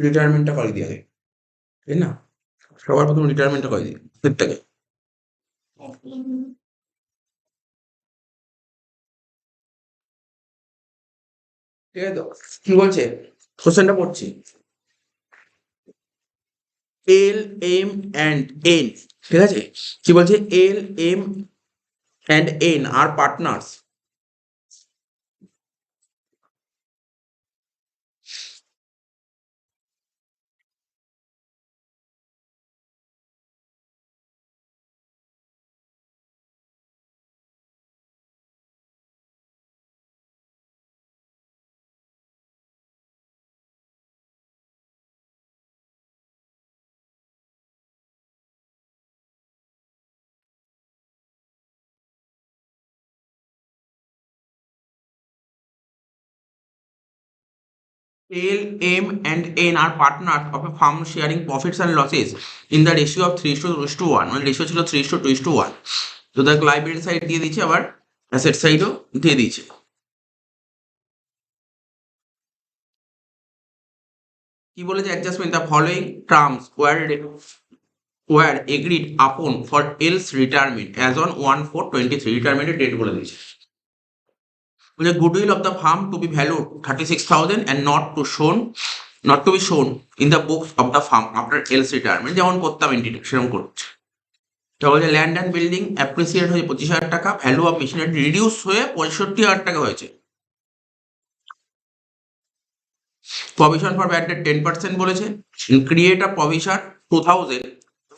রিটায়ারমেন্টটা করে দিই আগে, তাই না? সবার প্রথম রিটায়ারমেন্টটা করে দিই প্রত্যেকে। ঠিক আছে তো? কি বলছে? কোশ্চেনটা পড়ছি। এল এম অ্যান্ড এন, ঠিক আছে? কি বলছে? L M and N are partners. L, M, and N are partners of a firm sharing profits and losses in the ratio of 3:1, মানে রেশিও ছিল 3:2:1। তো দেখ, লাইবিলিটি সাইড দিয়ে দিয়েছে, আবার অ্যাসেট সাইডও দিয়ে দিয়েছে। কি বলেছে? Adjustment the following terms were agreed upon for L's retirement as on 1/4/23, রিটায়ারমেন্টের ডেট বলে দিয়েছে। বলে goodwill of the firm to be value 36,000 and not to be shown in the books of the firm after else retirement, যেমন করতাম entity সেরকম করছে। তো বলছে ল্যান্ড অ্যান্ড বিল্ডিং অ্যাপ্রিসিয়েট হয়ে 25,000 টাকা, ভ্যালু অফ মেশিনারি রিডিউস হয়ে 65,000 টাকা হয়েছে। প্রভিশন ফর ব্যাড ডেট 10% বলেছে। Create a provision 2,000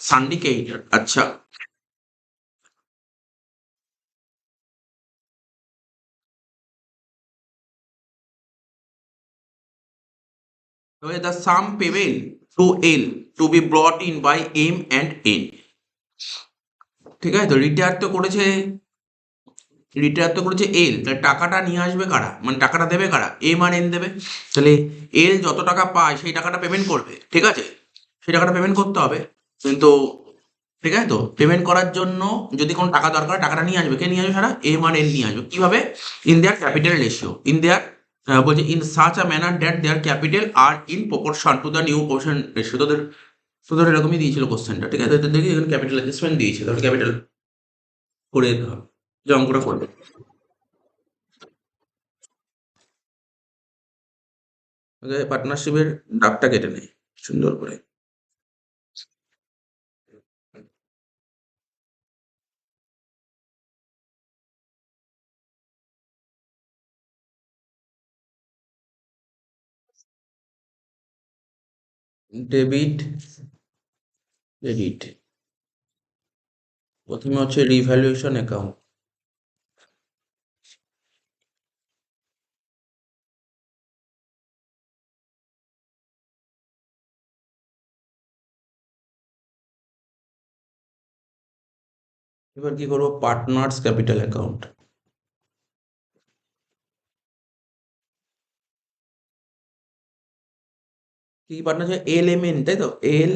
সান্ডিকেটেড। আচ্ছা, the sum payable to L to be brought in by M and N, ঠিক আছে? তো রিটায়ার তো করেছে এল, তাহলে টাকাটা নিয়ে আসবে কারা, মানে টাকাটা দেবে কারা? এম আর এন দেবে। তাহলে এল যত টাকা পায় সেই টাকাটা পেমেন্ট করবে, ঠিক আছে? সেই টাকাটা পেমেন্ট করতে হবে কিন্তু, ঠিক আছে তো? পেমেন্ট করার জন্য যদি কোনো টাকা দরকার হয়, টাকাটা নিয়ে আসবে, কে নিয়ে আসবে? সারা এম আর এন নিয়ে আসবে। কিভাবে? In their capital ratio, in their বলছে in such a manner that their capital are in proportion to the new portion ratio. তোদের এরকমই দিয়েছিল কোশ্চেনটা, ঠিক আছে? তো দেখি এখানে ক্যাপিটাল অ্যাডজাস্টমেন্ট দিয়েছে, তাহলে ক্যাপিটাল করে দিতে হবে, যে অঙ্কটা করবে। পার্টনারশিপের দাগটা কেটে নেই সুন্দর করে। ডেবিট, ক্রেডিট, প্রথমে হচ্ছে রিভ্যালুয়েশন অ্যাকাউন্ট। এবার কি করবো? Partners capital account. কি পার্টনার? এল এম এন, তাই তো? এল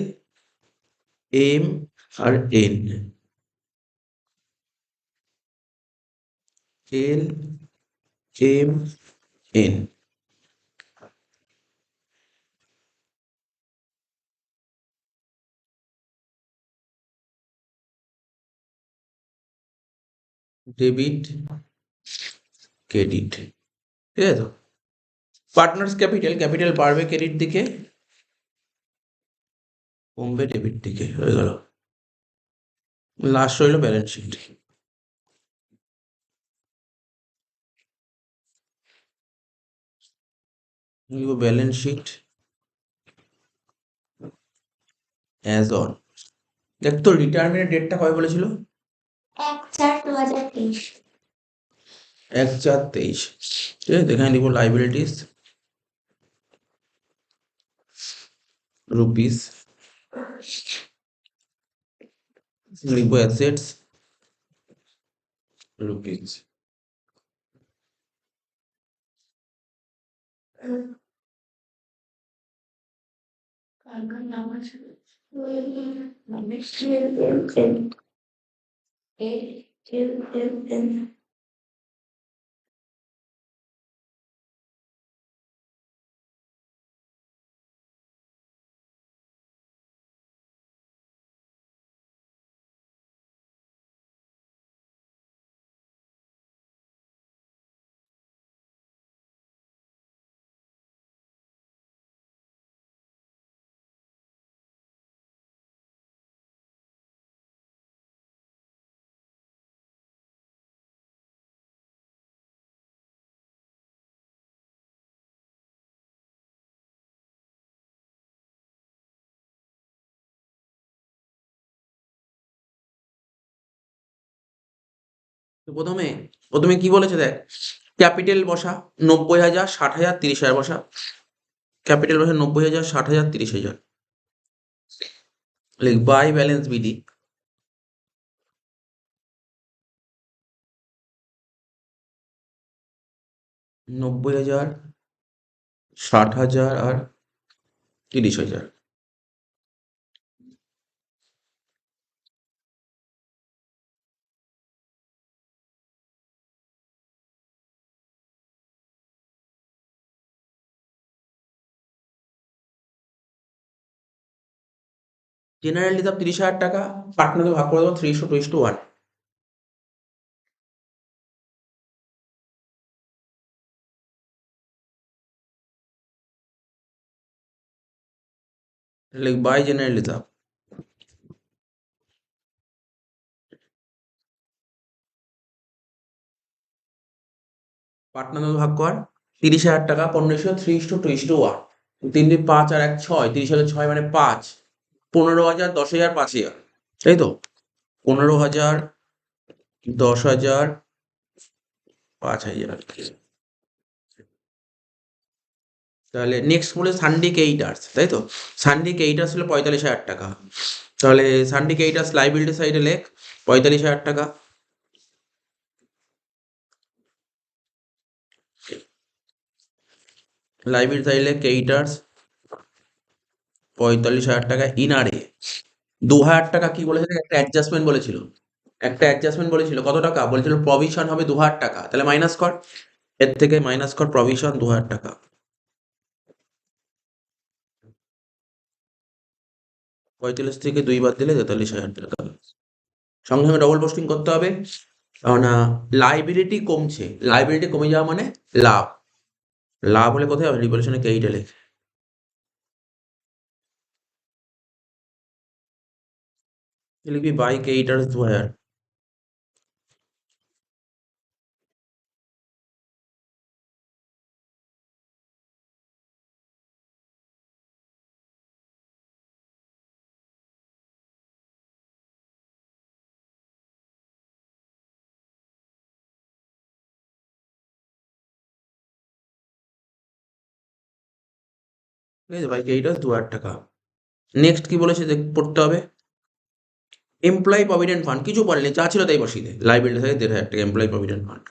এম আর N, L M N. Debit, credit, ঠিক আছে তো? পার্টনার্স ক্যাপিটাল, ক্যাপিটাল বাড়বে ক্রেডিট দিকে, কমবে ডেবিট দিকে, হয়ে গেল। লাস্ট রইল balance sheet. Balance sheet as on. দেখ তো রিটায়ারমেন্টের ডেটটা কবে বলেছিল? 1/4/2023। 1/4/23, ঠিক আছে? এখানে লিখবো লাইবিলিটিস রুপিস, লিখবো অ্যাসেটস রুপিস। নাম আছে তো প্রথমে প্রথমে কি বলেছে দেখ, ক্যাপিটাল বসা 90,000, 60,000, 30,000 বসা। ক্যাপিটাল বসা 90,000, 60,000, 30,000। লিখ বাই ব্যালেন্স বিডি 90,000, 60,000 আর 30,000। জেনারেল রিজার্ভ 30,000 টাকা, পার্টনারকে ভাগ করে দেবো 3:1। লিখ বাই জেনারেল রিজার্ভ। পার্টনার ভাগ কর 30,000 টাকা, 1500, 3:2:1। 3 5 আর 1 6, 30,000 6 মানে 5, 15,000, 10,000, 5,000, তাই তো? 15,000, 10,000, 5,000। তাহলে নেক্সট বলে সানডে কেইটার্স, তাই তো? সানডে কেইটার্স হলো 45,000 টাকা। তাহলে সানডে কেইটার্স লাইবিলিটি সাইডে লেখ 45,000 টাকা। লাইবিলিটি সাইডে লেখ কেইটার্স 45,000 টাকা। ইনারে 2,000 টাকা কি বলেছিল, একটা অ্যাডজাস্টমেন্ট বলেছিল। একটা অ্যাডজাস্টমেন্ট বলেছিল কত টাকা, বলেছিল প্রভিশন হবে 2,000 টাকা। তাহলে মাইনাস কর, এর থেকে মাইনাস কর প্রভিশন 2,000 টাকা। 45 থেকে 2 বাদ দিলে 43,000 টাকা। সঙ্গে সঙ্গে ডবল পোস্টিং করতে হবে, কারণ লাইবিলিটি কমছে। লাইবিলিটি কমে যাওয়া মানে লাভ। লাভ হলে কোথায় হবে, রিভলিউশনে কেইটা লেখে। লিখবি বাই কেইটার্স 2,000। ঠিক আছে, বাই কেইটার্স 2,000 টাকা। নেক্সট কি বলেছে দেখ, পড়তে হবে। এমপ্লয়ি প্রভিডেন্ট ফান্ড কিছু বলেনি, যা ছিল তাই বসিয়ে দে। লাইবিলিটি থেকে 1,500 টাকা এমপ্লয়ি প্রভিডেন্ট ফান্ড।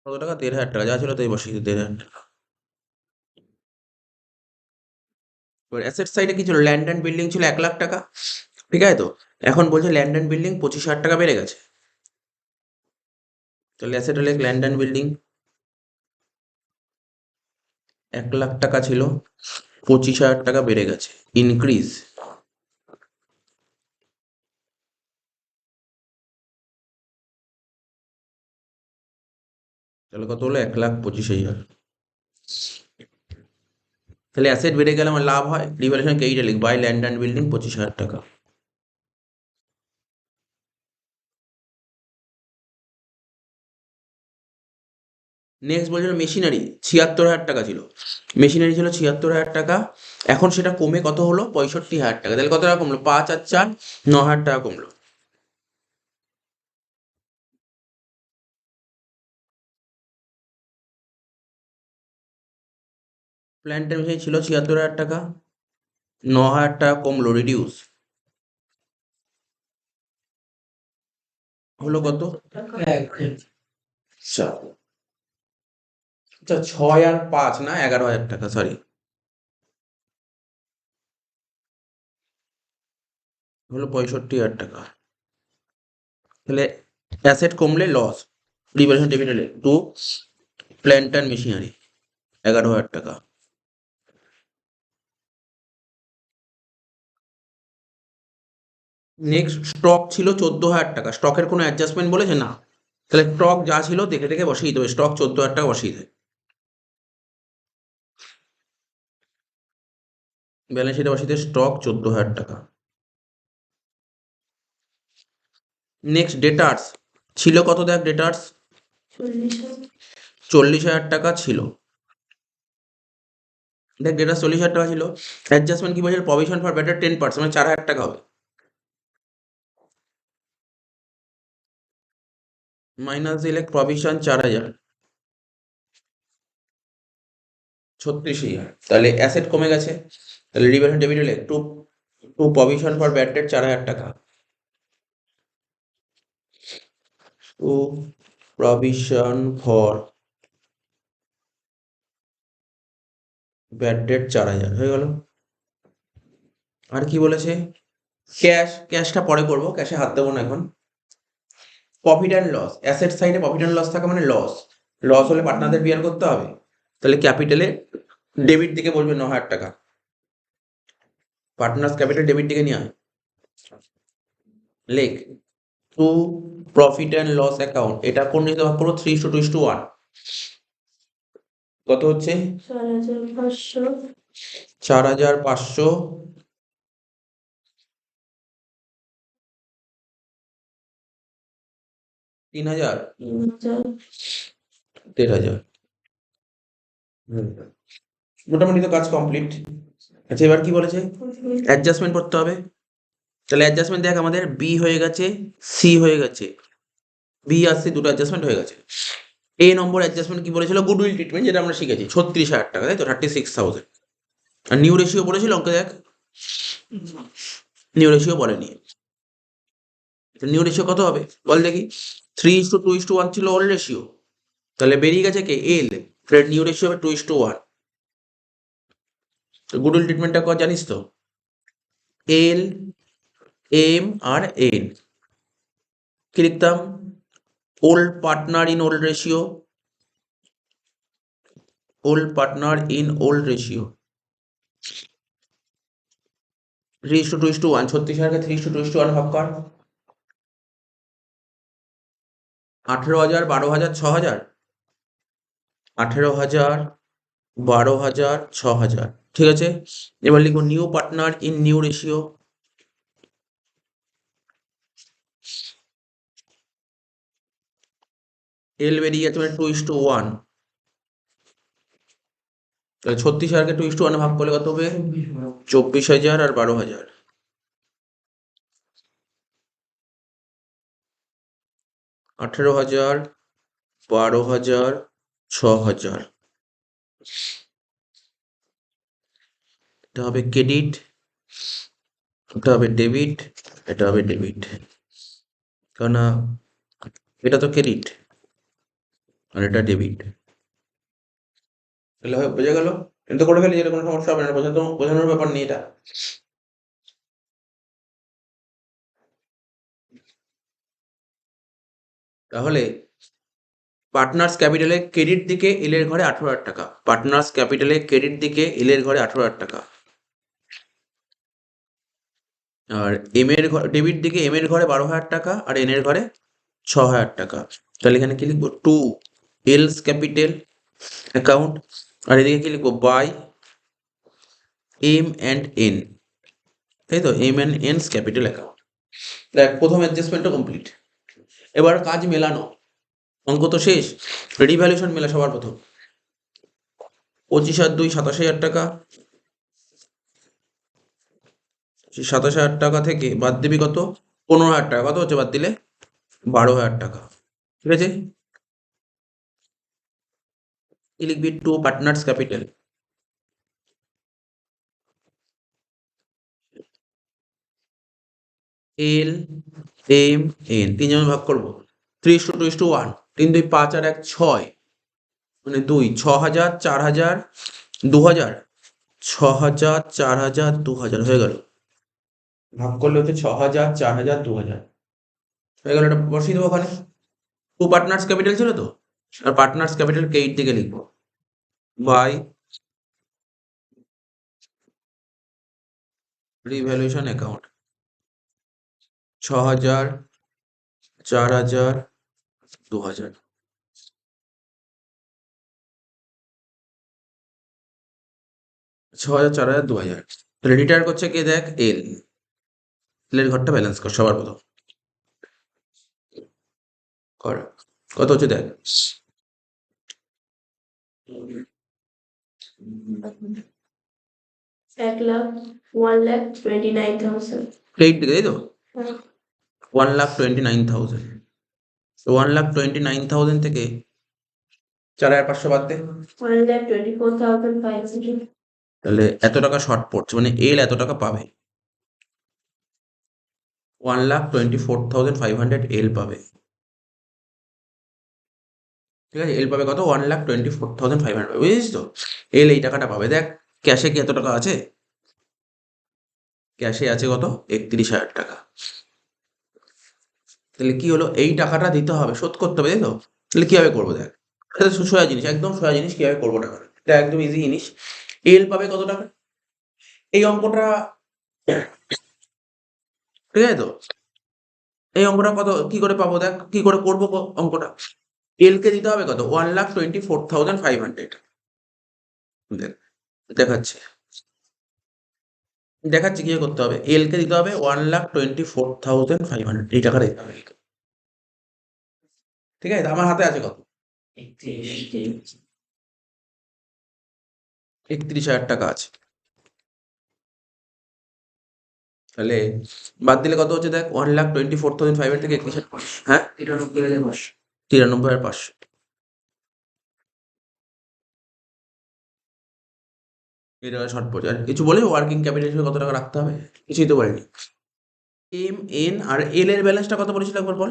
কত টাকা, 1,500 টাকা, যা ছিল তাই বসিয়ে দে 1,500 টাকা। এবার অ্যাসেট সাইডে কি ছিল, ল্যান্ড অ্যান্ড বিল্ডিং ছিল 1,00,000 টাকা, ঠিক আছে তো? এখন বলছে ল্যান্ড অ্যান্ড বিল্ডিং 25,000 টাকা বেড়ে গেছে। তাহলে অ্যাসেট হলে ল্যান্ড অ্যান্ড বিল্ডিং 1,00,000 টাকা ছিল, 25,000 টাকা বেড়ে গেছে, ইনক্রিজ। তাহলে কত হলো, 1,25,000। তাহলে অ্যাসেট বেড়ে গেলে আমার লাভ হয়, রিভ্যালুয়েশন কেইটা লিখ, বাই ল্যান্ড অ্যান্ড বিল্ডিং 25,000 টাকা। নেক্সট বলছিল মেশিনারি 76,000 টাকা ছিল। মেশিনারি ছিল 76,000 টাকা, এখন সেটা কমে কত হলো, 65,000 টাকা। তাহলে কত টাকা কমলো, 5 আর 4, 9,000 টাকা কমলো। প্ল্যান্টের মেশিন ছিল 76,000 টাকা, 9,000 টাকা কমলো, রিডিউস হলো কত, আচ্ছা আচ্ছা, 6 আর 5 না, 11,000 টাকা, সরি, হলো 65,000 টাকা। তাহলে অ্যাসেট কমলে loss, revaluation debit to plant and machinery 11,000 টাকা। নেক্সট স্টক ছিল 14,000 টাকা, স্টকের কোনো অ্যাডজাস্টমেন্ট বলেছে না। তাহলে স্টক যা ছিল দেখে দেখে বসিয়ে দেবে, স্টক 14,000 টাকা বসিয়ে দেয়, ব্যালেন্স শিটে বসিয়ে দেয় স্টক 14,000 টাকা। নেক্সট ডেটার্স ছিল কত দেখ, ডেটার্স 40,000 টাকা ছিল। দেখ যেটা 40,000 টাকা ছিল, অ্যাডজাস্টমেন্ট কি বলছে, প্রভিশন ফর বেটার 10%, মানে 4,000 টাকা হবে, মাইনাস দিলে প্রভিশন 4,000, 36,000, তাহলে অ্যাসেট কমে গেছে, তাহলে রিভ্যালুয়েশন ডেবিট হলে to to provision for bad debt 4,000 টাকা, to provision for bad debt 4,000 হয়ে গেল। আর কি বলেছে, ক্যাশটা পরে করবো, ক্যাশে হাত দেবো না এখন। প্রফিট অ্যান্ড লস, অ্যাসেট সাইডে প্রফিট অ্যান্ড লস থাকা মানে লস হলে পার্টনারদের বিয়ার করতে হবে, তাহলে ক্যাপিটালে ডেবিট দিকে বলবে 9,000 টাকা, পার্টনার্স ক্যাপিটাল ডেবিট দিকে নিয়ে আয়, লেখ to profit and loss account, এটা কোন নিতে ভাগ করবো, 3:2:1, কত হচ্ছে 4,500, 3,000, 1,500, মোটামুটি তো কাজ কমপ্লিট। আচ্ছা এবার কি বলেছে, অ্যাডজাস্টমেন্ট করতে হবে, তাহলে অ্যাডজাস্টমেন্ট দেখ আমাদের বি হয়ে গেছে, সি হয়ে গেছে, বি আর সি দুটো অ্যাডজাস্টমেন্ট হয়ে গেছে। এ নম্বর অ্যাডজাস্টমেন্ট কি বলেছিল, গুডউইল ট্রিটমেন্ট, যেটা আমরা শিখেছি 36,000 টাকা, তাই তো 36,000, আর নিউ রেশিও বলেছিল অঙ্কে দেখ, নিউ রেশিও বলেনি, নিউ রেশিও কত হবে বল দেখি, 3:2:1 ছিল ওল্ড রেশিও, তাহলে বেরিয়ে গেছে কে, এল, নিউ রেশিও হবে 2:1, গুডউইল ট্রিটমেন্টটা কর জানিস তো, এল, এম আর এন, কি লিখতাম, old partner in old ratio, old partner in old ratio, 3:2:1, 36,000কে 3:2:1 ভাগ কর, 18,000, 12,000, 6,000, 18,000, 12,000, 6,000, ঠিক আছে। এবার লিখবো new partner in new ratio, L বেরিয়ে গেছে 2:1, তাহলে 36,000কে 2:1 ভাগ করলে কত হবে, 24,000 আর 12,000, 18,000, 12,000, 6,000, এটা হবে ক্রেডিট, এটা হবে ডেবিট, এটা হবে ডেবিট, কারণ এটা তো ক্রেডিট আর এটা ডেবিট, তাহলে হয় বোঝা গেল, এটা তো করে ফেলি, এটা কোনো সমস্যা হবে না, বোঝানোর ব্যাপার নেই এটা। তাহলে পার্টনার্স ক্যাপিটালে ক্রেডিট দিকে এল এর ঘরে 18,000 টাকা, পার্টনার্স ক্যাপিটালে ক্রেডিট দিকে এল এর ঘরে 18,000 টাকা, আর এম এর ডেবিট দিকে এম এর ঘরে 12,000 টাকা, আর এন এর ঘরে 6,000 টাকা, তাহলে এখানে কি লিখবো, টু এলস ক্যাপিটাল অ্যাকাউন্ট, আর এদিকে কি লিখবো, বাই এম অ্যান্ড এন, তাই তো, এম অ্যান্ড এনস ক্যাপিটাল অ্যাকাউন্ট। দেখ প্রথম অ্যাডজাস্টমেন্টটা কমপ্লিট, এবার কাজ মেলানো, অঙ্ক তো শেষ, রিভ্যালুয়েশন মেলা সবার প্রথম, 25,2 27,000 টাকা, 27,000 টাকা থেকে বাদ দিবি কত, 15,000 টাকা, কত হচ্ছে বাদ দিলে, 12,000 টাকা, ঠিক আছে। কি লিখবি, to partners capital, L, M, N, তিনজন ভাগ করবো, 3:2:1, 3 2 5 আর 1 6, মানে 2, 6,000, 4,000, 2,000, 6,000, 4,000, 2,000 হয়ে গেল, ভাগ করলে হচ্ছে 6,000, 4,000, 2,000 হয়ে গেল, এটা বসিয়ে দেবো ওখানে, টু পার্টনার্স ক্যাপিটাল ছিল তো, আর পার্টনার্স ক্যাপিটাল কে 8 দিকে লিখবো, বাই রিভ্যালুয়েশন অ্যাকাউন্ট, 6,000, 4,000, 2,000, 6,000, 4,000, 2,000, তাহলে রিটায়ার করছে কে দেখ, এল, এর ঘরটা ব্যালেন্স কর সবার প্রথম, কর, কত হচ্ছে দেখ, 1,29,000 ক্রেডিট দিকে, তাই তো? 1,29,000, তো 1,29,000 থেকে 4,500 বাদ দে, 1,24,500 তাহলে এত টাকা শর্ট পড়ছে, মানে এল এত টাকা পাবে, 1,24,500 এল পাবে। ঠিক আছে, এল পাবে কত? 1,24,500, বুঝেছিস তো? এল এই টাকাটা পাবে। দেখ ক্যাশে কি এত টাকা আছে? ক্যাশে আছে কত? 31,000 টাকা। তাহলে কি হলো, এই টাকাটা দিতে হবে, শোধ করতে হবে, তাই তো? তাহলে কিভাবে করবো দেখ, এটা সোজা জিনিস, একদম সোজা জিনিস, কিভাবে করবো টাকা, এটা একদম ইজি জিনিস। এল পাবে কত টাকা, এই অঙ্কটা, ঠিক আছে তো? এই অঙ্কটা কত কি করে পাবো, দেখ কি করে করবো অঙ্কটা। এল কে দিতে হবে কত? 1,24,500। দেখ দেখাচ্ছি, দেখাচ্ছি কি করতে হবে। এল কে দিতে হবে 1,24,500, এই টাকাটা দিতে হবে। ঠিক আছে, আমার হাতে আছে কত? 31,000 টাকা আছে। তাহলে বাদ দিলে কত হচ্ছে দেখ, 1,24,500 থেকে 31,000, হ্যাঁ 93,500। এই টাকা শর্ট পড়ছে। আর কিছু বলে ওয়ার্কিং ক্যাপিটাল হিসেবে কত টাকা রাখতে হবে? কিছুই তো বলেনি। এম এন আর এল এর ব্যালেন্সটা কত বলেছিল একবার বল।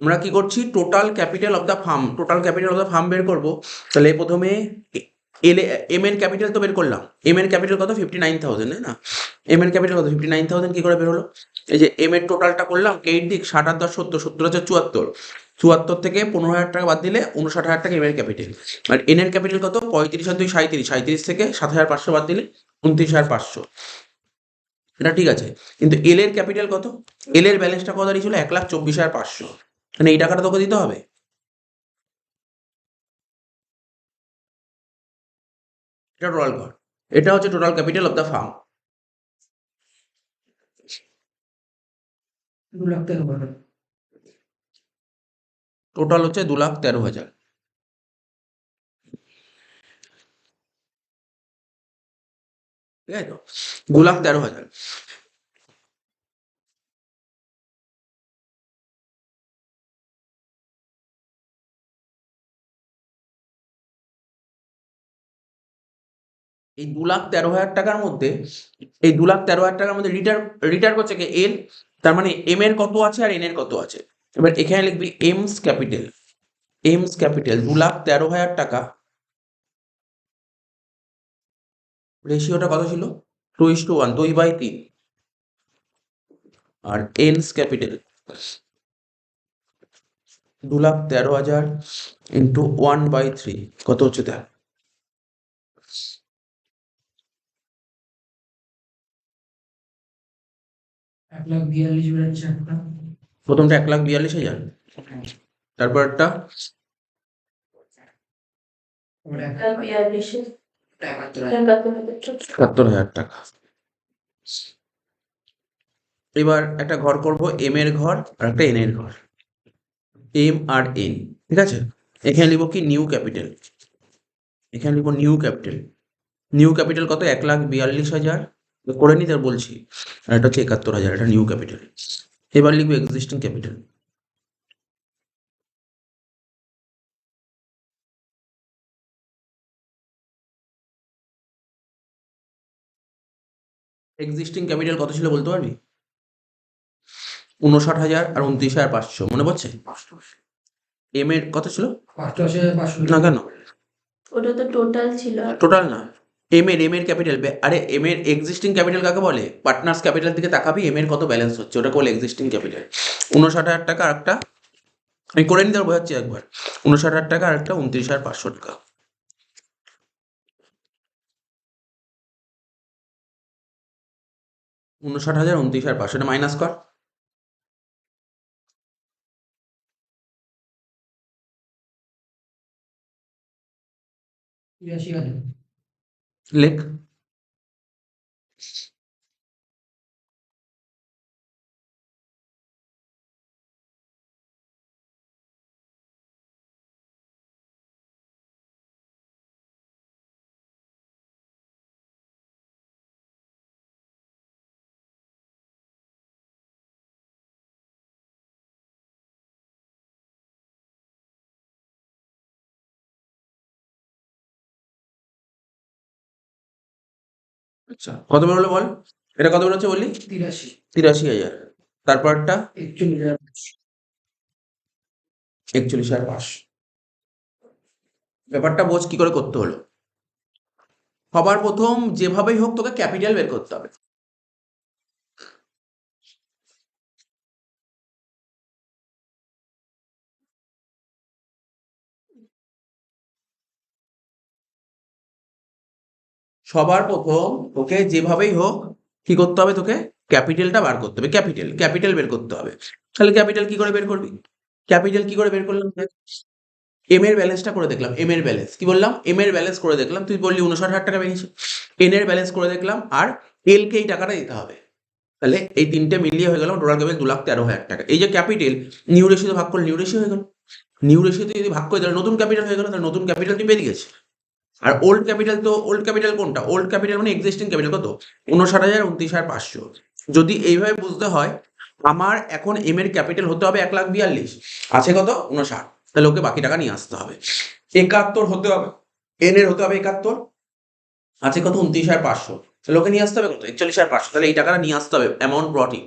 আমরা কি করছি, total capital of the farm, total capital of the farm বের করবো। তাহলে প্রথমে এল এম এন ক্যাপিটাল তো বের করলাম, এম এন ক্যাপিটাল কত? 59,000, তাই না? এম এন ক্যাপিটাল কত? 59,000 কি করে বের হলো? এই যে এম এর টোটালটা করলাম, কেইট দিক 60 আর 10 70, 70 হচ্ছে 74, 74 থেকে 15,000 টাকা বাদ দিলে 59,000 টাকা এম এর ক্যাপিটাল। আর এন এর ক্যাপিটাল কত? 35 আর 2 37, 37 থেকে 7,500 বাদ দিলে 29,500। এটা ঠিক আছে, কিন্তু এল এর ক্যাপিটাল কত? এল এর ব্যালেন্সটা কত দাঁড়িয়েছিল? 1,24,500, মানে এই টাকাটা তোকে দিতে হবে। এটা টোটাল কর, এটা হচ্ছে total capital of the farm. 2,13,000 total হচ্ছে 2,13,000, ঠিক আছে তো? 2,13,000। এই 2,13,000 টাকার মধ্যে, এই 2,13,000 টাকার মধ্যে রিটার করছে কে? এল। তার মানে এম এর কত আছে আর এন এর কত আছে। এবার এখানে লিখবি এমস ক্যাপিটাল, এমস ক্যাপিটাল 2,13,000 টাকা, রেশিওটা কত ছিল? 2:1, 2/3। আর এনস ক্যাপিটাল 2,13,000 ইন্টু 1/3 কত হচ্ছে দেখ, 1,42,000 প্রথমটা 1,42,000, তারপর একটা 71,000 টাকা। এবার একটা ঘর করব, এম এর ঘর আর একটা এন এর ঘর, এম আর এন, ঠিক আছে? এখানে লিখবো কি? নিউ ক্যাপিটাল, এখানে লিখবো নিউ ক্যাপিটাল। নিউ ক্যাপিটাল কত? 1,42,000 করে নি, তার বলছি। আর এটা হচ্ছে 71,000, এটা নিউ ক্যাপিটাল। এবার লিখবো এক্সিস্টিং ক্যাপিটাল, এক্সিস্টিং ক্যাপিটাল কত ছিল বলতে পারবি? 59,000 আর 29,500, মনে পড়ছে? এম এর কত ছিল? 5,500 না কেন, ওটা তো টোটাল ছিল। টোটাল না, এম এর ক্যাপিটাল। আরে এম এর এক্সিস্টিং ক্যাপিটাল কাকে বলে? পার্টনার্স ক্যাপিটাল দিকে তাকাবি, এম এর কত ব্যালেন্স হচ্ছে, ওটা বলে এক্সিস্টিং ক্যাপিটাল। 59,000 টাকা আর একটা, আমি করে নিতে বোঝাচ্ছি একবার, 59,000 টাকা আর একটা 29,500 টাকা। 59,000, 29,500, এটা মাইনাস কর, 83,000 লেখ। আচ্ছা, কত বের হলো বল? এটা কত বের হচ্ছে বললি? 83,000। তারপরটা 41,500। ব্যাপারটা বোঝ কি করে করতে হলো। সবার প্রথম যেভাবেই হোক তোকে ক্যাপিটাল বের করতে হবে। সবার প্রথম তোকে যেভাবেই হোক কি করতে হবে, তোকে ক্যাপিটালটা বার করতে হবে। ক্যাপিটাল বের করতে হবে। তাহলে ক্যাপিটাল কি করে বের করবি? ক্যাপিটাল কি করে বের করলাম? এম এর ব্যালেন্সটা করে দেখলাম। এম এর ব্যালেন্স কি বললাম? এম এর ব্যালেন্স করে দেখলাম। তুই বললি 59,000 টাকা বেরিয়েছে। এন এর ব্যালেন্স করে দেখলাম, আর এল কে এই টাকাটা দিতে হবে। তাহলে এই তিনটে মিলিয়ে হয়ে গেল টোটাল ক্যাপিটাল 2,13,000 টাকা। এই যে ক্যাপিটাল, নিউ রেশিও ভাগ করলে নিউ রেশিও হয়ে গেল। নিউ রেশিওতে যদি ভাগ করে তাহলে নতুন ক্যাপিটাল হয়ে গেল। তাহলে নতুন ক্যাপিটাল তুই বেরিয়ে গেছে। আর ওল্ড ক্যাপিটাল তো, ওল্ড ক্যাপিটাল কোনটা? ওল্ড ক্যাপিটাল মানে এক্সিস্টিং ক্যাপিটাল কত? 59,000, 29,500। যদি এইভাবে বুঝতে হয়, আমার এখন এম এর ক্যাপিটাল হতে হবে 1,42,000, আছে কত? 59। তাহলে ওকে বাকি টাকা নিয়ে আসতে হবে। 71 হতে হবে, এন এর হতে হবে 71, আছে কত? 29,500। তাহলে ওকে নিয়ে আসতে হবে কত? 41,500। তাহলে এই টাকাটা নিয়ে আসতে হবে অ্যামাউন্ট ব্রটই।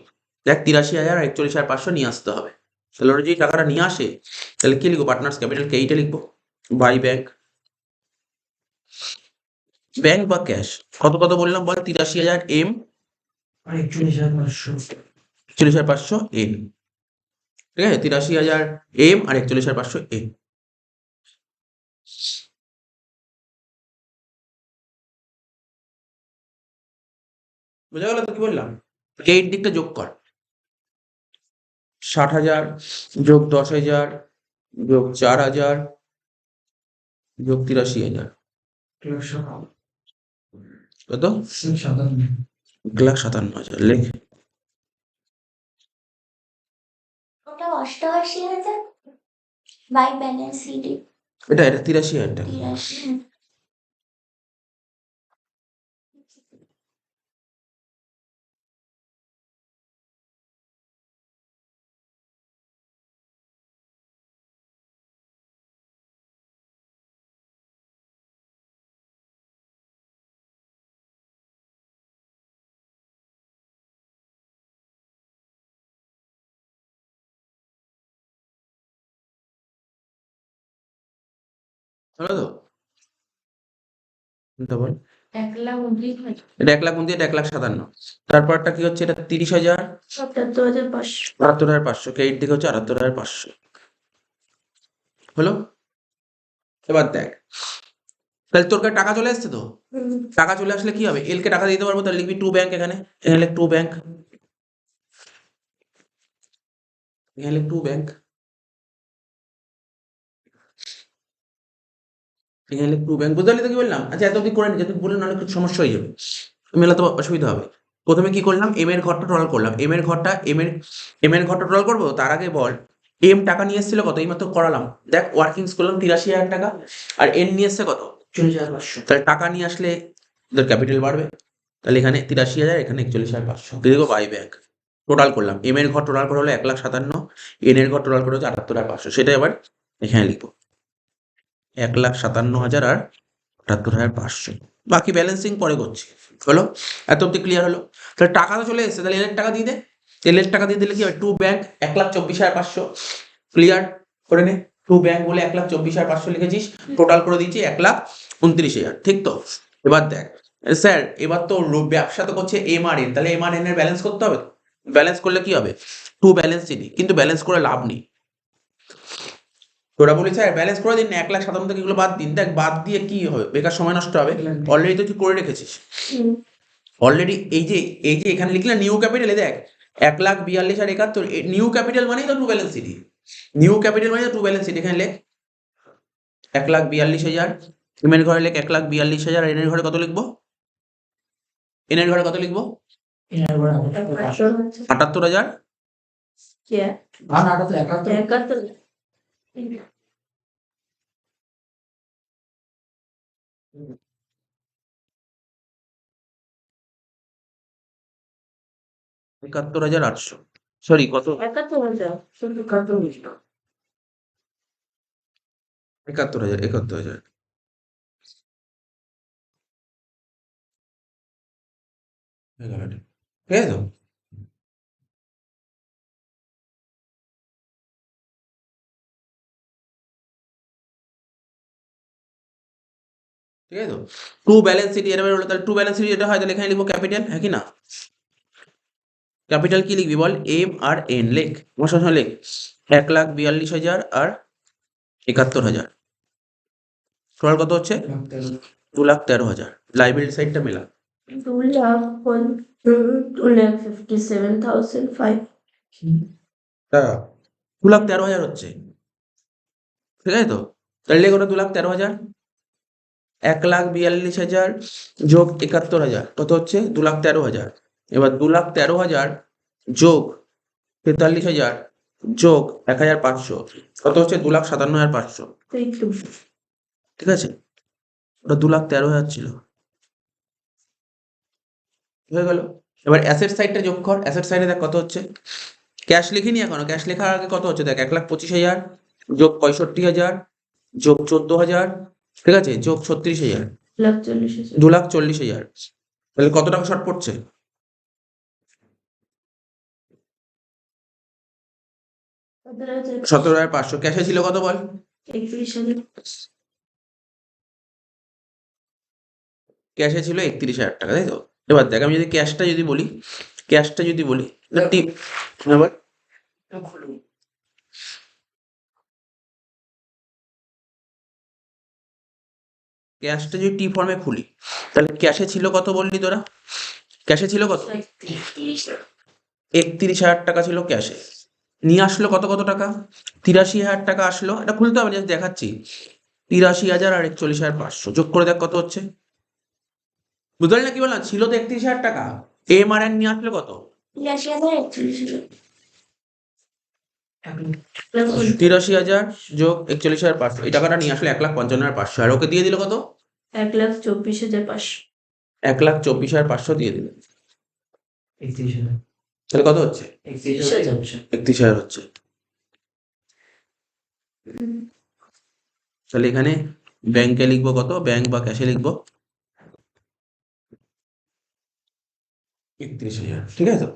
দেখ 83,000 আর 41,500 নিয়ে আসতে হবে। তাহলে ওরা যদি টাকাটা নিয়ে আসে, তাহলে কি লিখবো? পার্টনার্স ক্যাপিটাল কে এইটা লিখবো, বাই ব্যাংক। ব্যাংক বা ক্যাশ, কত কত বললাম বল? 83,000 এম আর 41,500। 41,500 এন। ঠিক আছে, 83,000 এম আর 41,500 এন। বুঝা গেল তো কি বললাম? এই দিকটা যোগ কর। 60,000 যোগ 10,000 যোগ 4,000 যোগ 83,000, কত? 1,57,000 লেখ। ওটা 88,000 বাই ব্যালেন্স সিডি এটা 83,000 টাকা। 83। হলো তো? এটা বল। 1,29,000। এটা 1,29,000, এটা 1,57,000। তারপরটা কি হচ্ছে? এটা 30,000, 77,500। 78,500। কে এইট দিকে হচ্ছে 78,500। হলো? এবার দেখ, তাহলে তোর কাছে টাকা চলে এসছে তো। টাকা চলে আসলে কি হবে? এল কে টাকা দিতে পারবো। তাহলে লিখবি টু ব্যাংক। এখানে এখানে লিখ টু ব্যাংক, এখানে লিখ টু ব্যাংক, এখানে লিখ টু ব্যাংক। বুঝতে পারলি তো কি বললাম? আচ্ছা, এত অব্দি করে নি, যদি বললেন নাহলে কিছু সমস্যা হয়ে যাবে, মেলাতে অসুবিধা হবে। প্রথমে কি করলাম? এম এর ঘরটা টোটাল করলাম। এম এর ঘরটা টোটাল করবো, তার আগে বল এম টাকা নিয়ে এসেছিল কত? এইমাত্র করালাম। দেখ ওয়ার্কিংস করলাম 83,000 টাকা, আর এন নিয়ে এসছে কত? 40,500। তাহলে টাকা নিয়ে আসলে তোদের ক্যাপিটাল বাড়বে। তাহলে এখানে 83,000, এখানে 41,500 দিয়ে দেবো বাই ব্যাংক। টোটাল করলাম, এম এর ঘর টোটাল করা হলো 1,57,000, এন এর ঘর টোটাল করা হচ্ছে 78,500। সেটা এবার এখানে লিখবো 1,57,000 আর 78,500। বাকি ব্যালেন্সিং পরে করছি। হলো? এত অব্দি ক্লিয়ার হলো? তাহলে টাকা তো চলে এসেছে, তাহলে এলের টাকা দিয়ে দে। এলের টাকা দিয়ে দিলে কি হবে? To bank 1,24,500। ক্লিয়ার করে নে। টু ব্যাংক বলে 1,24,500 লিখেছিস, টোটাল করে দিয়েছি 1,29,000। ঠিক তো? এবার দেখ স্যার, এবার তো ব্যবসা তো করছে এম আর এন, তাহলে এম আর এন এর ব্যালেন্স করতে হবে। ব্যালেন্স করলে কি হবে? টু ব্যালেন্স চিনি, কিন্তু ব্যালেন্স করে লাভ নেই। তোরা বলি স্যার ব্যালেন্স করে দিন না, 1,57,000 থেকে এগুলো বাদ দিন। দেখ বাদ দিয়ে কি হবে? বেকার সময় নষ্ট হবে। অলরেডি তো তুই করে রেখেছিস। অলরেডি এই যে এখানে লিখলে নিউ ক্যাপিটালে দেখ 1,42,000 আর 71, নিউ ক্যাপিটাল মানেই তো to balance city. New capital মানে তো টু ব্যালেন্স সিটি। এখানে লেখ 1,42,000, এম এর ঘরে লেখ 1,42,000, আর এন এর ঘরে কত লিখবো? এন এর ঘরে কত লিখবো? 78,000। আর 71। 71। 71,800। সরি কত? 71,000। শুধু কত হয়েছিল? 71,000, 71,000। হয়ে গেল এটা। ঠিক আছে তো? ঠিক আছে তো? টু ব্যালেন্স সিটি এটা বেরোলো, তাহলে টু ব্যালেন্স সিটি এটা হয় তাহলে এখানে লিখবো ক্যাপিটাল, হ্যাঁ কি না? ক্যাপিটাল কি লিখবি বল? এম আর এন লেখ, আমার সঙ্গে লেখ। 1,42,000 আর 71,000, টোটাল কত হচ্ছে? 2,13,000। লাইবিলিটি সাইডটা মেলা। 2,57,500. হ্যাঁ, 2,13,000 হচ্ছে, ঠিক আছে তো? তাহলে লেখ ওটা 2,13,000, 1,42,000 যোগ 71,000 কত হচ্ছে? 2,13,000। এবার 2,13,000 যোগ 43,000 যোগ 1,500 কত হচ্ছে? 2,57,500। ঠিক আছে, ওটা 2,13,000 ছিল, হয়ে গেল। এবার অ্যাসেট সাইডটা যোগ কর, অ্যাসেট সাইডে দেখ কত হচ্ছে। ক্যাশ লিখিনি এখনো, ক্যাশ লেখার আগে কত হচ্ছে দেখ, 1,25,000 যোগ 65,000 যোগ 14,000, ঠিক আছে, যোগ 36,000, 1,40,000. 2,40,000। তাহলে কত টাকা শর্ট পড়ছে? 17,500। ক্যাশে ছিল কত বল? 31,000. ক্যাশে ছিল 31,000 টাকা, তাই তো? এবার দেখ আমি যদি ক্যাশটা যদি বলি, ক্যাশটা যদি বলি এবার ক্যাশটা যদি টি ফর্মে খুলি তাহলে ক্যাশে ছিল কত বললি তোরা? ক্যাশে ছিল কত? 31,000 টাকা ছিল ক্যাশে। নিয়ে আসলো কত কত টাকা? 83,000 টাকা আসলো। এটা খুলতে হবে, জাস্ট দেখাচ্ছি। 83,000 আর 41,500 যোগ করে দেখ কত হচ্ছে। বুঝতে পারলি না কি বললাম? ছিল তো 31,000 টাকা, এম আর এন নিয়ে আসলো কত? 83,000 83,000 যোগ 41,500, এই টাকাটা নিয়ে আসলে 1,55,500, আর ওকে দিয়ে দিল কত? 1,24,500. 1,24,500 দিয়ে দিল। তাহলে কত হচ্ছে? 31,000 হচ্ছে। তাহলে এখানে ব্যাংকে লিখবো কত? ব্যাংক বা ক্যাশে লিখবো 31,000, ঠিক আছে তো?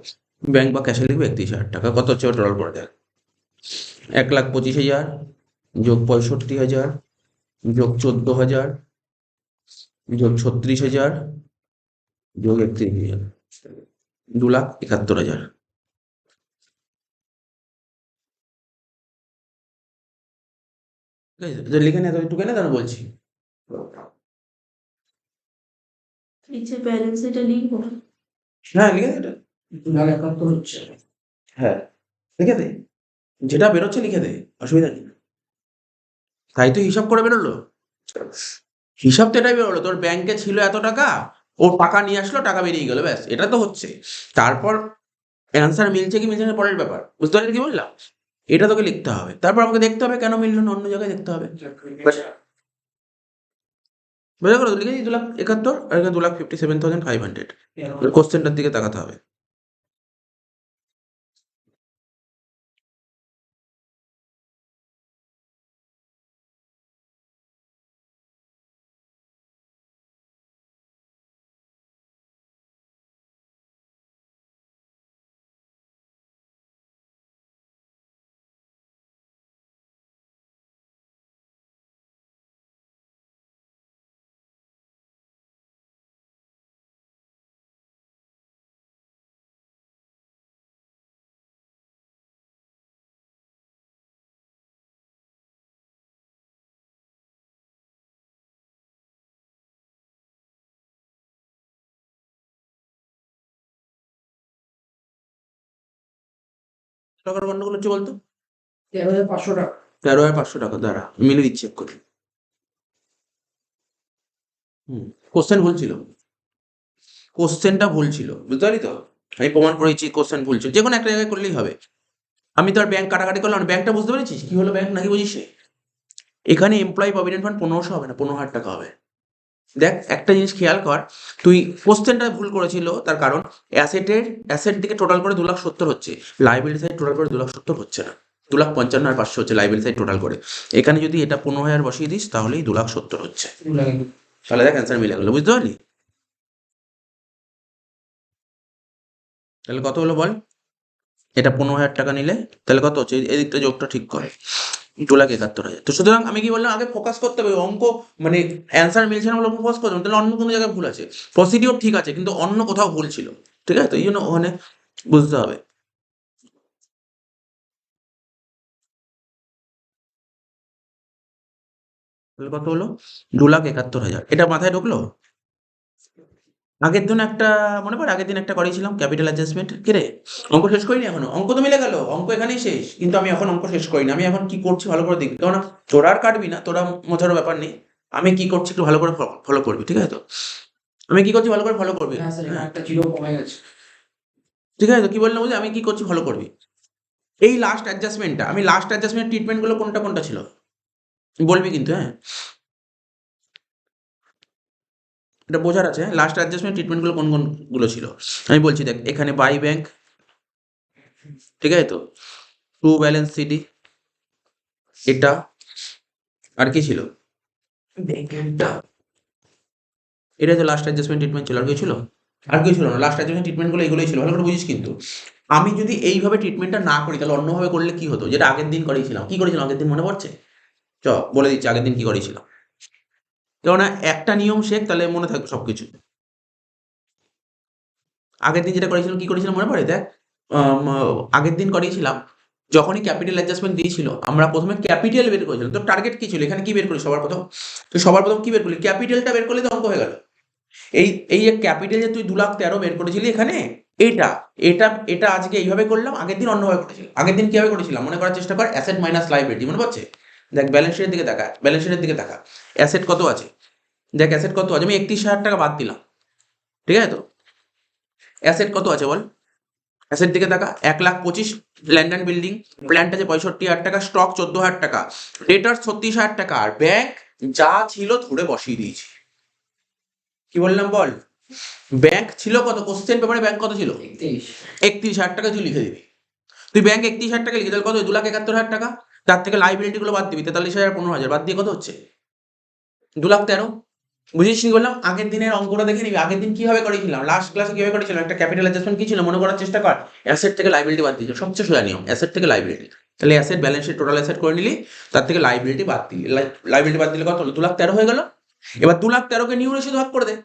ব্যাংক বা ক্যাশে লিখবো 31,000 টাকা। কত হচ্ছে টোটাল করে দেখ, 1,25,000 যোগ 65,000 যোগ 14,000 যোগ 36,000 যোগ 31,000, 2,71,000। ঠিক আছে, তো লিখে নে, তো একটু কেন তাহলে বলছি। নিচে ব্যালেন্স এটা লিখবো. হ্যাঁ লিখে দে এটা। হ্যাঁ লিখে দে, যেটা বেরোচ্ছে লিখে দে, অসুবিধা নেই। তাই তো হিসাব করে বেরোলো, হিসাব তো এটাই বেরোলো, তোর ব্যাংকে ছিল এত টাকা, ওর টাকা নিয়ে আসলো, টাকা বেরিয়ে গেল, ব্যাস এটা তো হচ্ছে। তারপর অ্যান্সার মিলছে কি মিলছে না পরের ব্যাপার, বুঝতে পারলি কি বললাম? এটা তোকে লিখতে হবে, তারপর আমাকে দেখতে হবে কেন মিললো না, অন্য জায়গায় দেখতে হবে। বুঝা গেলো? লিখেছি 2,71,000 আর এখানে 2,57,500। কোশ্চেনটার দিকে তাকাতে হবে। টাকার গন্ডগোল হচ্ছে বলতো? 13,500 টাকা. 13,500 টাকা, দাঁড়া মিলে দিচ্ছি চেক করে। কোশ্চেন ভুল ছিল, কোশ্চেনটা ভুল ছিল, বুঝতে পারলি তো? আমি প্রমাণ করেছি কোশ্চেন ভুল ছিল, যে কোনো একটা জায়গায় করলেই হবে। আমি তো আর ব্যাংক কাটাকাটি করলাম না, ব্যাংকটা বুঝতে পেরেছিস কি হলো ব্যাংক নাকি বুঝিস? এখানে এমপ্লয়ি প্রভিডেন্ট ফান্ড 1,500 হবে না, 15,000 টাকা হবে। দেখ একটা জিনিস খেয়াল কর, তুই কোশ্চেনটা ভুল করেছিল তার কারণ অ্যাসেট দিকে টোটাল করে 2,70,000 হচ্ছে, লাইবিলিটি সাইড টোটাল করে 2,70,000 হচ্ছে না, 2,55,500 হচ্ছে লাইবিলিটি সাইড টোটাল করে। এখানে যদি এটা 15,000 বসিয়ে দিস তাহলেই 2,70,000 হচ্ছে। তাহলে দেখ অ্যান্সার মিলে গেলো, বুঝতে পারলি? তাহলে কত হলো বল? এটা 15,000 টাকা নিলে তাহলে কত হচ্ছে? এদিকটা যোগটা ঠিক করে 2,71,000। তো সুতরাং আমি কি বললাম, আগে ফোকাস করতে হবে অঙ্ক, মানে অ্যান্সার মিলছে না বলে ফোকাস করতে হবে, তাহলে অন্য কোনো জায়গায় ভুল আছে। প্রসিডিওর ঠিক আছে কিন্তু অন্য কোথাও ভুল ছিল, ঠিক আছে? তো এই জন্য ওখানে বুঝতে হবে। তাহলে কত হলো? 2,71,000। এটা মাথায় ঢুকলো? আগের দিন একটা মনে পড়ে, আগের দিন একটা করেছিলাম ক্যাপিটাল অ্যাডজাস্টমেন্ট। কে রে, অঙ্ক শেষ করিনি এখনো। অঙ্ক তো মিলে গেল, অঙ্ক এখানেই শেষ, কিন্তু আমি এখন অঙ্ক শেষ করিনি। আমি এখন কি করছি ভালো করে দেখবি, কেননা তোরা আর কাটবি না, তোরা মোছারও ব্যাপার নেই। আমি কি করছি একটু ভালো করে ফলো করবি, ঠিক আছে? তো আমি কি করছি ভালো করে ফলো করবি। হ্যাঁ স্যার, এখানে একটা জিরো কমে গেছে। ঠিক আছে, তো কি বললাম বুঝলি, আমি কি করছি ফলো করবি। এই লাস্ট অ্যাডজাস্টমেন্টটা, আমি লাস্ট অ্যাডজাস্টমেন্ট ট্রিটমেন্টগুলো কোনটা কোনটা ছিল বলবি কিন্তু, হ্যাঁ? এটা বোঝার আছে, হ্যাঁ? লাস্ট অ্যাডজাস্টমেন্ট ট্রিটমেন্টগুলো কোন কোনগুলো ছিল আমি বলছি। দেখ, এখানে বাই ব্যাংক, ঠিক আছে তো, টু ব্যালেন্স সিডি, এটা আর কি ছিল, এটা। এটা তো লাস্ট অ্যাডজাস্টমেন্ট ট্রিটমেন্ট ছিল, আর কি ছিল? আর কি ছিল না, লাস্ট অ্যাডজাস্টমেন্ট ট্রিটমেন্টগুলো এগুলোই ছিল, ভালো করে বুঝিস কিন্তু। আমি যদি এইভাবে ট্রিটমেন্টটা না করি তাহলে অন্যভাবে করলে কি হতো, যেটা আগের দিন করেছিলাম। কি করেছিলাম আগের দিন মনে পড়ছে? চ বলে দিচ্ছি আগের দিন কি করেছিলাম, কেননা একটা নিয়ম শেখ, তাহলে মনে থাকবে সবকিছু। আগের দিন যেটা করেছিলাম, কি করেছিলাম মনে পড়ে? দেখ, আগের দিন করেছিলাম, যখনই ক্যাপিটাল অ্যাডজাস্টমেন্ট দিয়েছিল আমরা প্রথমে ক্যাপিটাল বের করেছিলাম। তো টার্গেট কি ছিল এখানে, কি বের করি সবার প্রথম? তো সবার প্রথম কি বের করলি? ক্যাপিটালটা বের করলে তো অঙ্ক হয়ে গেল। এই এই যে ক্যাপিটাল যে তুই 2,13,000 বের করেছিলি এখানে, এটা এটা এটা আজকে এইভাবে করলাম, আগের দিন অন্যভাবে করেছিলাম। আগের দিন কিভাবে করেছিলাম মনে করার চেষ্টা কর। অ্যাসেট মাইনাস লাইবিলিটি, মনে পড়ছে? দেখ ব্যালেন্স শিটের দিকে তাকা, ব্যালেন্স শিটের দিকে তাকা। অ্যাসেট কত আছে? দেখ অ্যাসেট কত আছে, আমি 31,000 টাকা বাদ দিলাম, ঠিক আছে তো? অ্যাসেট কত আছে বল? অ্যাসেট দিকে তাকা, 1,25,000 ল্যান্ড অ্যান্ড বিল্ডিং, প্ল্যান্ট আছে 65,000 টাকা, স্টক 14,000 টাকা, ডেটার্স 36,000 টাকা, আর ব্যাংক যা ছিল ধরে বসিয়ে দিয়েছি। কি বললাম বল? ব্যাংক ছিল কত? কোশ্চেন পেপারে ব্যাংক কত ছিল? 31,000 টাকা তুই লিখে দিবি। তুই ব্যাংক 31,000 টাকা লিখে, তাহলে কত? 2,71,000 টাকা। তার থেকে লাইবিলিটি গুলো বাদ দিবি, 43,000 15,000 বাদ দিয়ে কত হচ্ছে? 2,13,000। বুঝিস কি বললাম? আগের দিনের অঙ্কটা দেখে নিবি, আগের দিন কিভাবে করেছিলাম, লাস্ট ক্লাসে কিভাবে করেছিলাম। একটা ক্যাপিটাল অ্যাডজাস্টমেন্ট কি ছিল মনে করার চেষ্টা কর। অ্যাসেট থেকে লাইবিলিটি বাদ দিয়েছে, সবচেয়ে সোজা নিয়ম, অ্যাসেট থেকে লাইবিলিটি। তাহলে asset balance sheet total asset করে নিলি, তার থেকে লাইবিলিটি বাদ দিলি। লাইবিলিটি বাদ দিলে কত হলো? 2,13,000 হয়ে গেল। এবার 2,13,000 কে নিউ রেশিও ভাগ করে দে,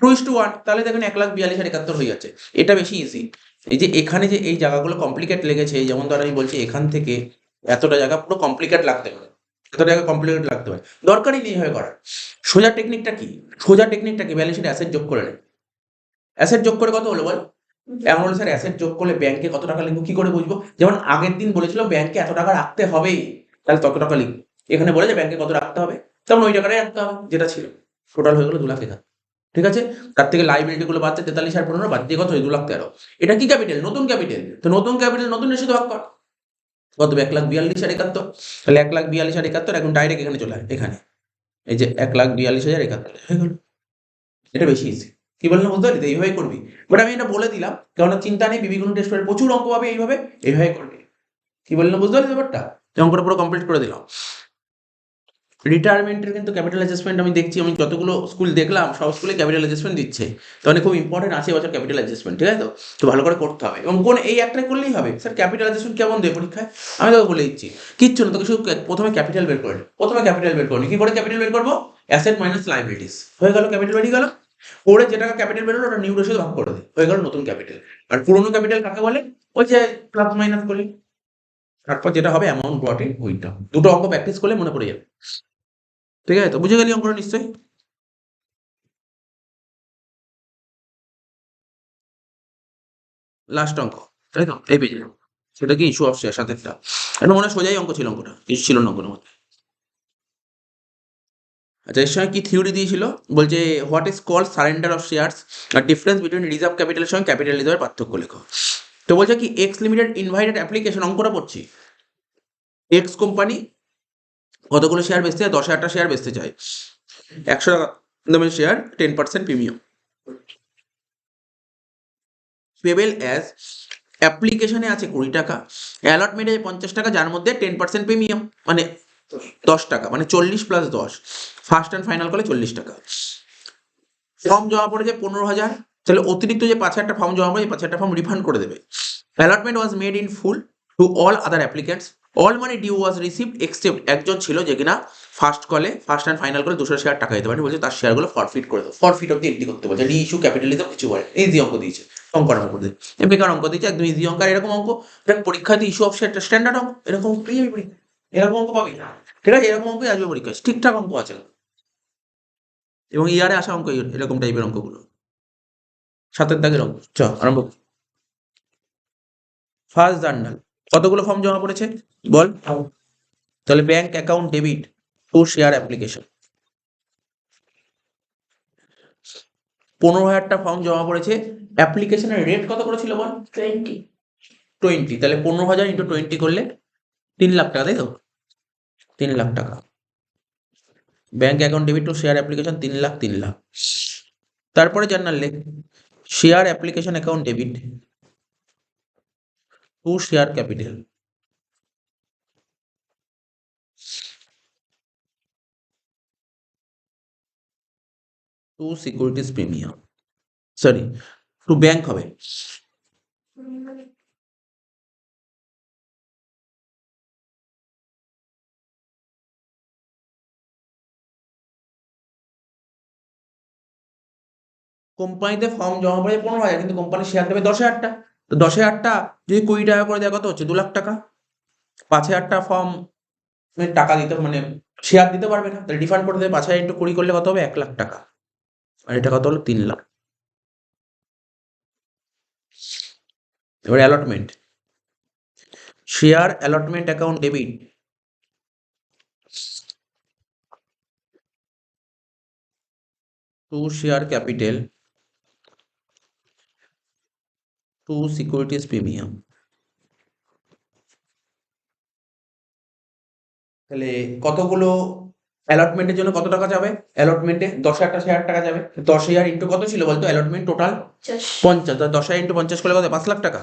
2:1। তাহলে দেখেন 1,42,71 হয়ে যাচ্ছে। এটা বেশি ইজি। এই যে এখানে যে এই জায়গাগুলো কমপ্লিকেট লেগেছে, যেমন ধর আমি বলছি এখান থেকে এতটা জায়গা পুরো কমপ্লিকেট লাগতে পারে, এতটা জায়গা কমপ্লিকেট লাগতে পারে, দরকারই নেই এইভাবে করার। সোজা টেকনিকটা কি? সোজা টেকনিকটা কি? ব্যালেন্স শিটে অ্যাসেট যোগ করে নে। অ্যাসেট যোগ করে কত হলো বল? এমন হলো স্যার অ্যাসেট যোগ করলে ব্যাংকে কত টাকা লিখবো, কি করে বুঝবো? যেমন আগের দিন বলেছিল ব্যাংকে এত টাকা রাখতে হবে, তাহলে তত টাকা লিখবো। এখানে বলে যে ব্যাংকে কত রাখতে হবে, তেমন ওই টাকাটাই রাখতে হবে যেটা ছিল। টোটাল হয়ে গেল 2,71,000, ঠিক আছে? তার থেকে লাইবিলিটি গুলো বাদ দিয়ে 43,15 বাদ দিয়ে কত হয়? 2,13,000। এটা কি ক্যাপিটাল? নতুন ক্যাপিটাল। তো নতুন ক্যাপিটাল নতুন রেশিও ভাগ কর, কত? 1,42,71। তাহলে 1,42,71 এখন ডাইরেক্ট এখানে চলে আয়, এখানে এই যে 1,42,71 হয়ে গেল। এটা বেশি ইজি। কি বললাম বুঝতে পারলি? তো এইভাবেই করবি। বাট আমি এটা বলে দিলাম, কেননা চিন্তা নেই, বিবিগুণ টেস্ট করে প্রচুর অঙ্ক পাবে এইভাবে, এইভাবে করবি। কি বললাম বুঝতে পারলি ব্যাপারটা? তো অঙ্কটা পুরো কমপ্লিট করে দিলাম। রিটায়ারমেন্টের কিন্তু ক্যাপিটাল অ্যাডজাস্টমেন্ট আমি দেখছি, আমি যতগুলো স্কুল দেখলাম সব স্কুলে ক্যাপিটাল অ্যাডজাস্টমেন্ট দিচ্ছে। তো মানে খুব ইম্পর্টেন্ট আছে এবছর ক্যাপিটাল অ্যাডজাস্টমেন্ট, ঠিক আছে তো? তো ভালো করে করতে হবে। এবং কোন এই একটাই করলেই হবে। স্যার ক্যাপিটাল অ্যাডজাস্টমেন্ট কেমন দেয় পরীক্ষায়? আমি তোকে বলে দিচ্ছি, কিচ্ছু না, তোকে শুধু প্রথমে ক্যাপিটাল বের করে নে। প্রথমে ক্যাপিটাল বের করে নি। কি করে ক্যাপিটাল বের করবো? অ্যাসেট মাইনাস লাইবিলিটিস হয়ে গেল, ক্যাপিটাল বেরিয়ে গেল। পরে যে টাকা ক্যাপিটাল বেরোলো ওটা নিউ রেশিও ভাগ করে দে, হয়ে গেল নতুন ক্যাপিটাল। আর পুরোনো ক্যাপিটাল কাকে বলে? ওই যে প্লাস মাইনাস করলি, তারপর যেটা হবে অ্যামাউন্ট ব্রট ইন ওইটা। দুটো অঙ্ক প্র্যাকটিস করলে মনে পড়ে যাবে, ঠিক আছে তো? বুঝে গেলি অঙ্কটা নিশ্চয়ই? লাস্ট অঙ্ক, তাই তো? এই পেজে সেটা কি ইস্যু অফ শেয়ার 7-টা। এটা মনে হয় সোজাই অঙ্ক ছিল, অঙ্কটা কিছু ছিল না অঙ্কের মধ্যে। আচ্ছা, এর সঙ্গে কি থিওরি দিয়েছিল? বলছে what is called surrender of shares আর ডিফারেন্স বিটুইন রিজার্ভ ক্যাপিটালের সঙ্গে ক্যাপিটাল রিজার্ভের পার্থক্য লেখো। তো বলছে কি এক্স লিমিটেড ইনভাইটেড অ্যাপ্লিকেশন, অঙ্কটা পড়ছি। এক্স কোম্পানি কতগুলো শেয়ার বেচতে চায়? 10,000টা শেয়ার বেচতে চায়। 100 টাকা দামের শেয়ার, 10% প্রিমিয়াম, পেবেল অ্যাজ অ্যাপ্লিকেশনে আছে 20 টাকা, অ্যালটমেন্টে 50 টাকা, যার মধ্যে 10% প্রিমিয়াম মানে 10 টাকা, মানে 40 + 10, ফার্স্ট অ্যান্ড ফাইনাল করলে 40 টাকা। ফর্ম জমা পড়েছে 15,000, তাহলে অতিরিক্ত যে 5,000টা ফর্ম জমা পড়ে, এই 5,000টা ফর্ম রিফান্ড করে দেবে। Allotment was made in full to all other applicants, all money due was received except একজন ছিল যে কিনা ফার্স্ট অ্যান্ড ফাইনাল করে 200 শেয়ার টাকা দিতে পারেনি, বলছে তার শেয়ারগুলো ফরফিট করে দেবো, ফরফিট অব্দি এন্ট্রি করতে বলছে, রি ইস্যু ক্যাপিটালিজম কিছু বলে, ইজি অঙ্ক দিয়েছে, অঙ্কর অঙ্ক দিয়ে বেকার অঙ্ক দিয়েছে, একদম ইজি অঙ্ক। আর এরকম অঙ্ক পরীক্ষাতে ইস্যু অফ স্ট্যান্ডার্ড অঙ্ক, এরকম এরকম অঙ্ক পাবি না, ঠিক আছে? এরকম অঙ্কই আসবে পরীক্ষায়, ঠিকঠাক অঙ্ক আছে এবং ইয়ারে আসা অঙ্ক এরকম টাইপের অঙ্কগুলো। 7 দাগের অঙ্ক। আরম্ভ। ফার্স্ট জার্নাল কতগুলো ফর্ম জমা পড়েছে বল? তাহলে bank account debit to share application, 15,000টা ফর্ম জমা পড়েছে। অ্যাপ্লিকেশনের রেট কত করেছিল বল? 20। 20। তাহলে 15,000 ইন্টু 20 করলে 3 লাখ টাকা, তাই তো? 3 লাখ টাকা। Bank account debit to share application 3 lakh, 3 lakh. তারপরে জার্নাল লেখ, share application account debit to share capital, to securities premium, sorry to bank হবে। কোম্পানিতে ফর্ম জমা পড়ে 15,000, কিন্তু কোম্পানি শেয়ার দেবে 10,000টা। তো 10,000টা যদি 20 টাকা করে দেয় কত হচ্ছে? 2 লাখ টাকা। 5,000টা ফর্ম টাকা দিতে মানে শেয়ার দিতে পারবে না, তাহলে রিফান্ড করে দেবে। 5,000 ইন্টু 20 করলে কত হবে? 1 লাখ টাকা। আর এটা কত হলো? 3 লাখ। এবার allotment, share allotment account debit to share capital to securities premium. তাহলে কতগুলো অ্যালটমেন্টের জন্য কত টাকা যাবে? অ্যালটমেন্টে 10,000টা শেয়ার টাকা যাবে। 10,000 ইন্টু কত ছিল বলতো অ্যালটমেন্ট টোটাল? 50। 10,000 ইন্টু 50 করলে কত? 5 লাখ টাকা।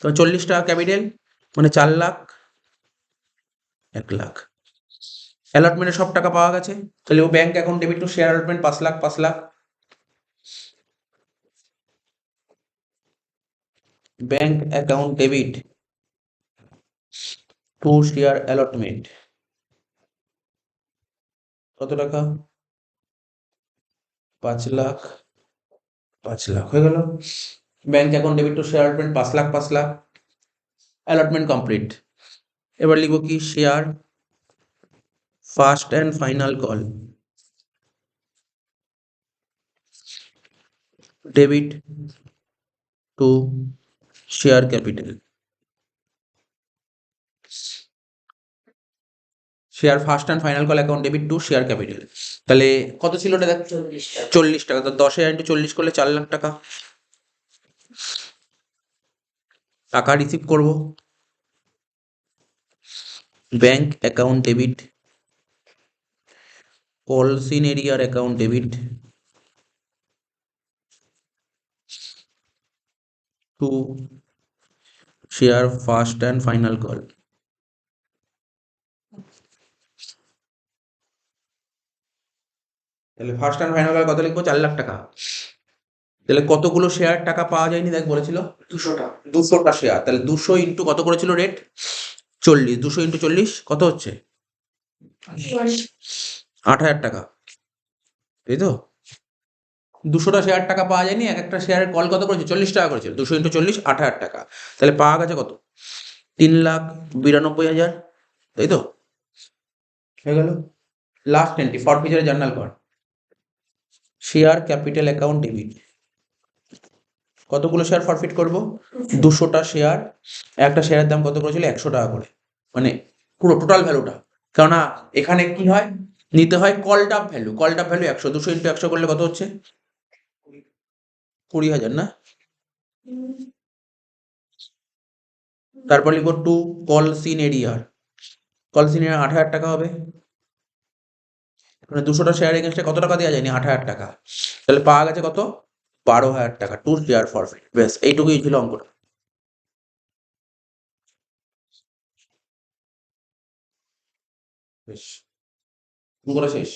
তো 40 টাকা ক্যাপিটাল, মানে 4 লাখ, 1 লাখ। অ্যালটমেন্টে সব টাকা পাওয়া গেছে। তাহলে ও bank account debit to share allotment 5 lakh, 5 lakh. Bank account debit to share allotment কত টাকা? 5 লাখ, 5 লাখ হয়ে গেল। Bank account debit to share allotment 5 lakh, 5 lakh. Allotment complete. এবার লিখবো কি? Share first and final call debit to share capital, share first and final call account debit to share capital. তাহলে কত ছিল ওটা দেখ? 40 টাকা। তো 10,000 ইন্টু 40 করলে 4 লাখ টাকা। টাকা রিসিভ করব ব্যাংক অ্যাকাউন্ট ডেবিট, কলসিন এরিয়ার account debit to share first and final call. তাহলে ফার্স্ট অ্যান্ড ফাইনাল কল কত লিখবো? 4 লাখ টাকা। তাহলে কতগুলো শেয়ার টাকা পাওয়া যায়নি দেখ, বলেছিল 200টা। 200টা শেয়ার। তাহলে 200 ইন্টু কত করেছিল রেট? 40। 200 ইন্টু 40 কত হচ্ছে? 8,000 টাকা, তাই তো? 200টা শেয়ার টাকা পাওয়া যায়নি, এক একটা শেয়ারের কল কত করেছে? 40 টাকা করেছে। 200 ইন্টু 40 8,000 টাকা। তাহলে পাওয়া গেছে কত? 3,92,000, তাই তো? হয়ে গেল। লাস্ট এন্ট্রি ফর ফিচারে জার্নাল কর, শেয়ার ক্যাপিটাল অ্যাকাউন্ট ডেবিট। কতগুলো শেয়ার ফরফিট করব? 200টা শেয়ার। একটা শেয়ারের দাম কত করেছিল? 100 টাকা করে, মানে পুরো টোটাল ভ্যালুটা। কেননা এখানে কি হয়, নিতে হয় called up value. Called up value 100। 200 into 100 করলে কত হচ্ছে? 20,000 না? তারপর লিখবো টু কলসিন এরিয়ার, কলসিন এরিয়ার 8,000 টাকা হবে। মানে 200টা শেয়ার এগেনস্টে কত টাকা দেওয়া যায়নি? 8,000 টাকা। তাহলে পাওয়া গেছে কত? 12,000 টাকা টু শেয়ার ফরফিট। ব্যাস এইটুকুই ছিল অঙ্কটা। বেশ, অঙ্কটা শেষ।